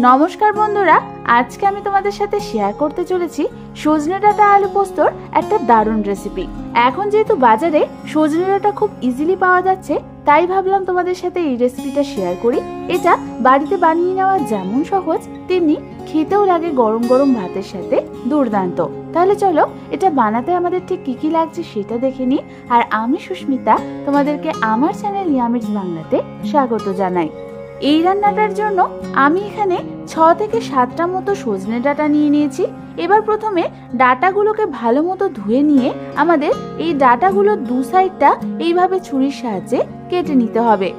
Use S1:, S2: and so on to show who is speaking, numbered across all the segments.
S1: নমস্কার বন্ধুরা, আজকে আমি তোমাদের সাথে শেয়ার করতে চলেছি সজনে ডাঁটা আলু পোস্তর একটা দারুণ রেসিপি। এখন যেহেতু বাজারে সজনে ডাঁটা খুব ইজিলি পাওয়া যাচ্ছে, তাই ভাবলাম তোমাদের সাথে এই রেসিপিটা শেয়ার করি। এটা বাড়িতে বানিয়ে নেওয়া যেমন সহজ, তেমনি খেতেও লাগে গরম গরম ভাতের সাথে দুর্দান্ত। তাহলে চলো এটা বানাতে আমাদের ঠিক কি কি লাগছে সেটা দেখে নিই। আর আমি সুস্মিতা তোমাদেরকে আমার চ্যানেল ইয়ামিজ বাংলাতে স্বাগত জানাই। এই রান্নাটার জন্য আমি এখানে 6 থেকে 7টা মতো সজনে ডাঁটা নিয়ে নিয়েছি। এবার প্রথমে ডাঁটাগুলোকে ভালো মতো ধুয়ে নিয়ে আমাদের এই ডাঁটাগুলোর দু সাইডটা এইভাবে ছুরির সাহায্যে কেটে নিতে হবে।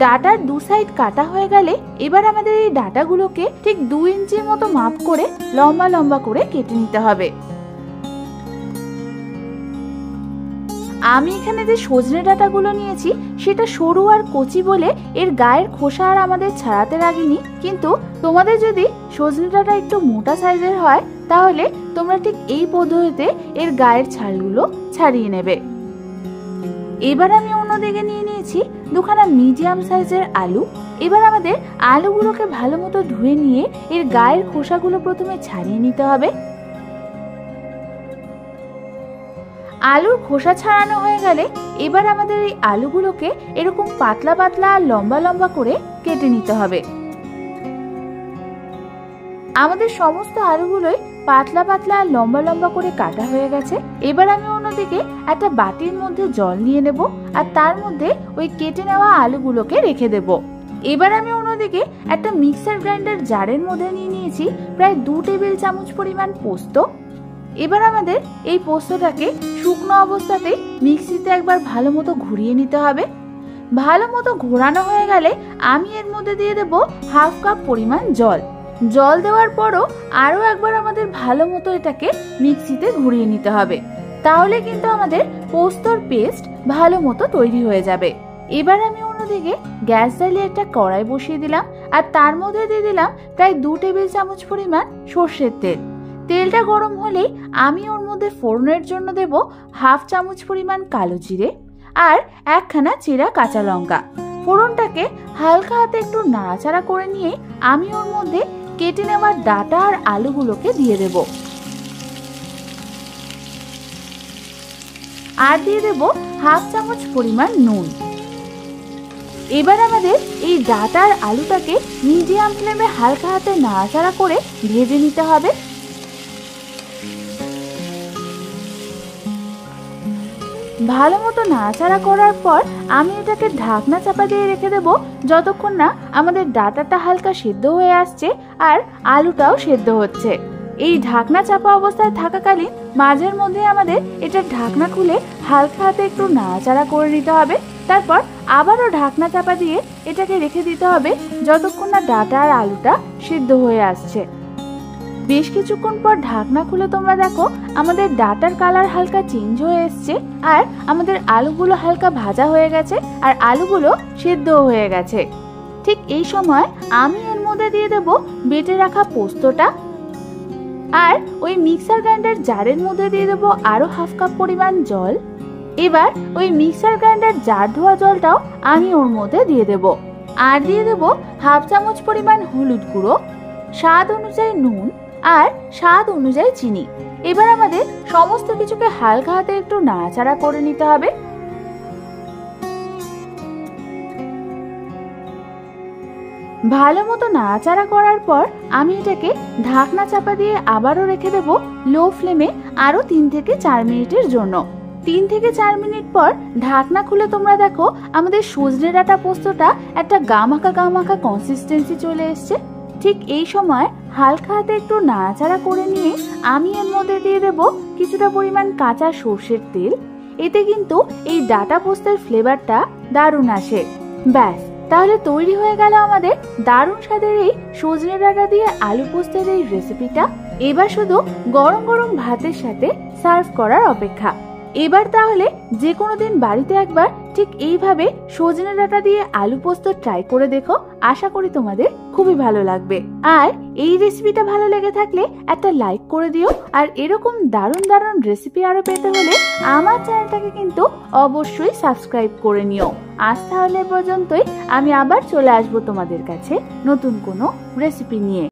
S1: ডাঁটার দু সাইড কাটা হয়ে গেলে এবার আমাদের এই ডাঁটাগুলোকে ঠিক 2 ইঞ্চির মতো মাপ করে লম্বা লম্বা করে কেটে নিতে হবে। আমি এখানে যে সজনে ডাঁটাগুলো নিয়েছি সেটা সরু আর কচি বলে এর গায়ের খোসা আর আমাদের ছাড়াতে লাগেনি, কিন্তু তোমাদের যদি সজনে ডাঁটা একটু মোটা সাইজের হয় তাহলে তোমরা ঠিক এই পদ্ধতিতে এর গায়ের ছালগুলো ছাড়িয়ে নেবে। এবার আমি অন্যদিকে নিয়ে নিয়েছি দুখানা মিডিয়াম সাইজের আলু। এবার আমাদের আলুগুলোকে ভালো মতো ধুয়ে নিয়ে এর গায়ের খোসাগুলো প্রথমে ছাড়িয়ে নিতে হবে। আলুর খোসা ছাড়ানো হয়ে গেলে এবার আমাদের এই আলুগুলোকে এরকম পাতলা পাতলা আর লম্বা লম্বা করে কেটে নিতে হবে। আমাদের সমস্ত আলুগুলোই পাতলা পাতলা আর লম্বা লম্বা করে কাটা হয়ে গেছে। এবার আমি অন্যদিকে একটা বাটির মধ্যে জল নিয়ে নেব আর তার মধ্যে ওই কেটে নেওয়া আলুগুলোকে রেখে দেব। এবার আমি অন্যদিকে একটা মিক্সার গ্রাইন্ডার জারের মধ্যে নিয়ে নিয়েছি প্রায় 2 টেবিল চামচ পরিমাণ পোস্ত। এবার আমাদের এই পোস্তটাকে শুকনো অবস্থাতেই মিক্সিতে একবার ভালো মতো ঘুরিয়ে নিতে হবে। ভালো মতো ঘোরানো হয়ে গেলে আমি এর মধ্যে দিয়ে দেব হাফ কাপ পরিমাণ জল। জল দেওয়ার পরও আরও একবার আমাদের ভালো মতো এটাকে মিক্সিতে ঘুরিয়ে নিতে হবে, তাহলে কিন্তু আমাদের পোস্তর পেস্ট ভালো মতো তৈরি হয়ে যাবে। এবার আমি অন্যদিকে গ্যাস জ্বালিয়ে একটা কড়াই বসিয়ে দিলাম আর তার মধ্যে দিয়ে দিলাম প্রায় 2 টেবিল চামচ পরিমাণ সর্ষের তেল। তেলটা গরম হলেই আমি ওর মধ্যে ফোড়নের জন্য দেব হাফ চামচ পরিমাণ কালো জিরে আর একখানা চিরা কাঁচা লঙ্কা। ফোড়নটাকে হালকা হাতে একটু নাড়াচাড়া করে নিয়ে আমি ওর মধ্যে কেটে নেওয়া ডাঁটা আর আলুগুলোকে দিয়ে দেব আর দিয়ে দেব হাফ চামচ পরিমাণ নুন। এবার আমাদের এই ডাঁটা আর আলুটাকে মিডিয়াম ফ্লেমে হালকা হাতে নাড়াচাড়া করে ভেজে নিতে হবে। ভালো মতো নাড়াচাড়া করার পর আমি এটাকে ঢাকনা চাপা দিয়ে রেখে দেব যতক্ষণ না আমাদের ডাঁটাটা হালকা সেদ্ধ হয়ে আসছে আর আলুটাও সেদ্ধ হচ্ছে। এই ঢাকনা চাপা অবস্থায় থাকাকালীন মাঝের মধ্যে আমাদের এটা ঢাকনা খুলে হালকা হাতে একটু নাড়াচাড়া করে নিতে হবে। তারপর আবারও ঢাকনা চাপা দিয়ে এটাকে রেখে দিতে হবে যতক্ষণ না ডাঁটা আর আলুটা সেদ্ধ হয়ে আসছে। বেশ কিছুক্ষণ পর ঢাকনা খুলে তোমরা দেখো আমাদের ডাঁটার কালার হালকা চেঞ্জ হয়ে এসছে আর আমাদের আলুগুলো হালকা ভাজা হয়ে গেছে আর আলুগুলো সেদ্ধ হয়ে গেছে। ঠিক এই সময় আমি এর মধ্যে দিয়ে দেব বেটে রাখা পোস্তটা আর ওই মিক্সার গ্রাইন্ডার জারের মধ্যে দিয়ে দেব আরো হাফ কাপ পরিমাণ জল। এবার ওই মিক্সার গ্রাইন্ডার জার ধোয়া জলটাও আমি ওর মধ্যে দিয়ে দেব আর দিয়ে দেব হাফ চামচ পরিমাণ হলুদ গুঁড়ো, স্বাদ অনুযায়ী নুন আর স্বাদ অনুযায়ী চিনি। এবার আমাদের সমস্ত কিছুকে হালকা হাতে একটু নাড়াচাড়া করে নিতে হবে। ভালো মতো নাড়াচাড়া করার পর আমি এটাকে ঢাকনা চাপা দিয়ে আবারও রেখে দেব লো ফ্লেমে আরো 3 থেকে 4 মিনিটের জন্য। 3 থেকে 4 মিনিট পর ঢাকনা খুলে তোমরা দেখো আমাদের সজনে ডাঁটা পোস্তটা একটা গামাখা গামাখা কনসিস্টেন্সি চলে এসছে। ঠিক এই সময় হালকা হাতে একটু নাড়াচাড়া করে নিয়ে আমি এর মধ্যে দিয়ে দেব কিছুটা পরিমাণ কাঁচা সর্ষের তেল। এতে কিন্তু এই ডাঁটা পোস্তের ফ্লেভারটা দারুণ আসে। ব্যাস, তাহলে তৈরি হয়ে গেল আমাদের দারুণ স্বাদের এই সজনে ডাঁটা দিয়ে আলু পোস্তের এই রেসিপিটা। এবার শুধু গরম গরম ভাতের সাথে সার্ভ করার অপেক্ষা। এবার তাহলে যে কোনো দিন বাড়িতে একবার ঠিক এইভাবে সজনে ডাঁটা দিয়ে আলু পোস্ত ট্রাই করে দেখো, আশা করি তোমাদের খুবই ভালো লাগবে। আর এই রেসিপিটা ভালো লেগে থাকলে একটা লাইক করে দিও। আর এরকম দারুণ দারুণ রেসিপি আরো পেতে হলে আমার চ্যানেলটাকে কিন্তু অবশ্যই সাবস্ক্রাইব করে নিও। আজ তাহলে পর্যন্তই, আমি আবার চলে আসবো তোমাদের কাছে নতুন কোনো রেসিপি নিয়ে।